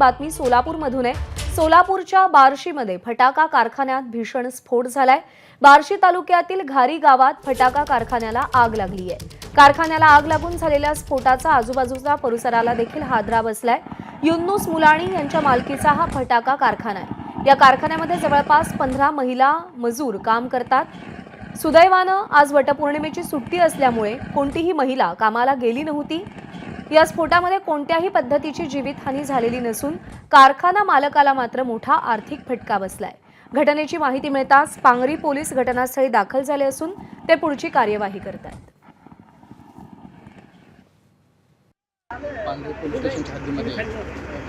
बातमी सोलापूरमधून आहे। सोलापूरच्या बार्शीमध्ये फटाका कारखान्यात भीषण स्फोट झालाय। बार्शी तालुक्यातील घारी गावात फटाका कारखान्याला आग लागली आहे। कारखान्याला आग लागून झालेल्या स्फोटाचा आजूबाजूच्या परिसराला देखील हादरा बसलाय। युन्नुस मुलाणी यांच्या मालकीचा हा फटाका कारखाना आहे। या कारखान्यामध्ये जवळपास 15 महिला मजूर काम करतात। सुदैवानं आज वटपौर्णिमेची सुट्टी असल्यामुळे कोणतीही महिला कामाला गेली नव्हती। या स्फोटामध्ये कोणत्याही पद्धतीची जीवितहानी झालेली नसून कारखाना मालकाला मात्र मोठा आर्थिक फटका बसलाय। घटनेची माहिती मिळताच पांगरी पोलीस घटनास्थळी दाखल झाले असून ते पुढची कार्यवाही करतात। पांगरी पोलीस स्टेशनच्या हद्दीमध्ये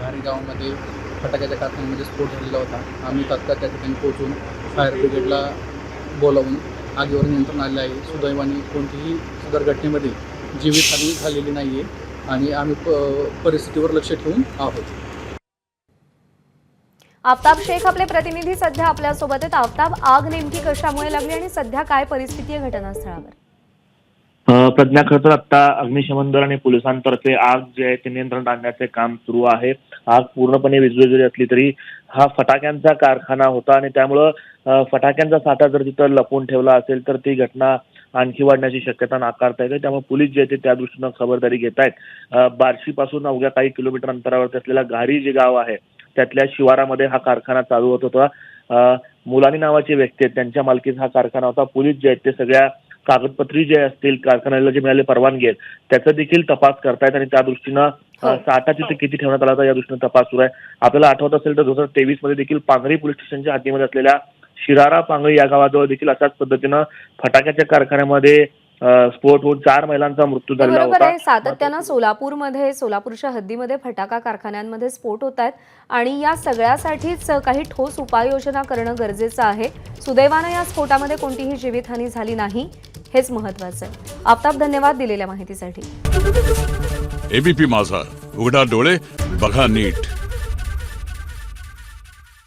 घारी गावामध्ये फटाक्याच्या कारखान्यामध्ये स्फोट झालेला होता। आम्ही तात्काळ त्या ठिकाणी पोहोचून फायर ब्रिगेडला बोलावून आगीवर नियंत्रण आणले आहे। सुदैवाने कोणतीही सदर घटनेमध्ये जीवितहानी झालेली नाही आहे आणि आम्ही परिस्थितीवर लक्ष ठेवून आहोत। आफ्ताब शेख आपले प्रतिनिधी सध्या आपल्या सोबत आहेत। आफ्ताब, आग नेमकी कशामुळे लागली आणि सध्या काय परिस्थिती आहे घटनास्थळावर? प्रज्ञा, खरं तर आता अग्निशमन दल आणि पोलिसांतर्फे आग जे आहे ते नियंत्रणात आणण्याचे काम सुरू आहे। आग पूर्णपणे विझवलेली असली तरी हा फटाक्यांचा कारखाना होता आणि त्यामुळं फटाक्यांचा साठा जर तिथं लपवून ठेवला असेल तर ती घटना आणखी वाढण्याची शक्यता नाकारता येते। त्यामुळे पोलीस जे आहेत त्या दृष्टीनं खबरदारी घेत आहेत। बार्शीपासून अवघ्या काही किलोमीटर अंतरावरती असलेला घारी जे गाव आहे त्यातल्या शिवारामध्ये हा कारखाना चालू होत होता। मुलानी नावाचे व्यक्ती आहेत, त्यांच्या मालकीचा हा कारखाना होता। पोलीस जे आहेत ते सगळ्या कागदपत्री जे असतील कारखान्याला जे मिळाले परवानगी आहेत त्याचा देखील तपास करतायत आणि त्या दृष्टीनं साठा तिथे किती ठेवण्यात आला होता या दृष्टीनं तपास सुरू आहे। आपल्याला आठवत असेल तर 2023 मध्ये देखील पांगरी पोलीस स्टेशनच्या हद्दीमध्ये असलेल्या शिरारा पांगरी या गावाजवळ देखील अशाच पद्धतीनं फटाक्याच्या कारखान्यामध्ये स्फोट होऊन 4 महिलांचा मृत्यू झालेला होता। सातत्यानं सोलापूरच्या हद्दीमध्ये फटाका कारखान्यांमध्ये स्फोट होत आहेत आणि या सगळ्यासाठीच काही ठोस उपाययोजना करणं गरजेचं आहे। सुदैवानं या स्फोटामध्ये कोणतीही जीवितहानी झाली नाही, हेच महत्त्वाचं आहे। आफ्ताब, धन्यवाद दिलेल्या माहितीसाठी। एबीपी माझा, उघडा डोळे बघा नीट।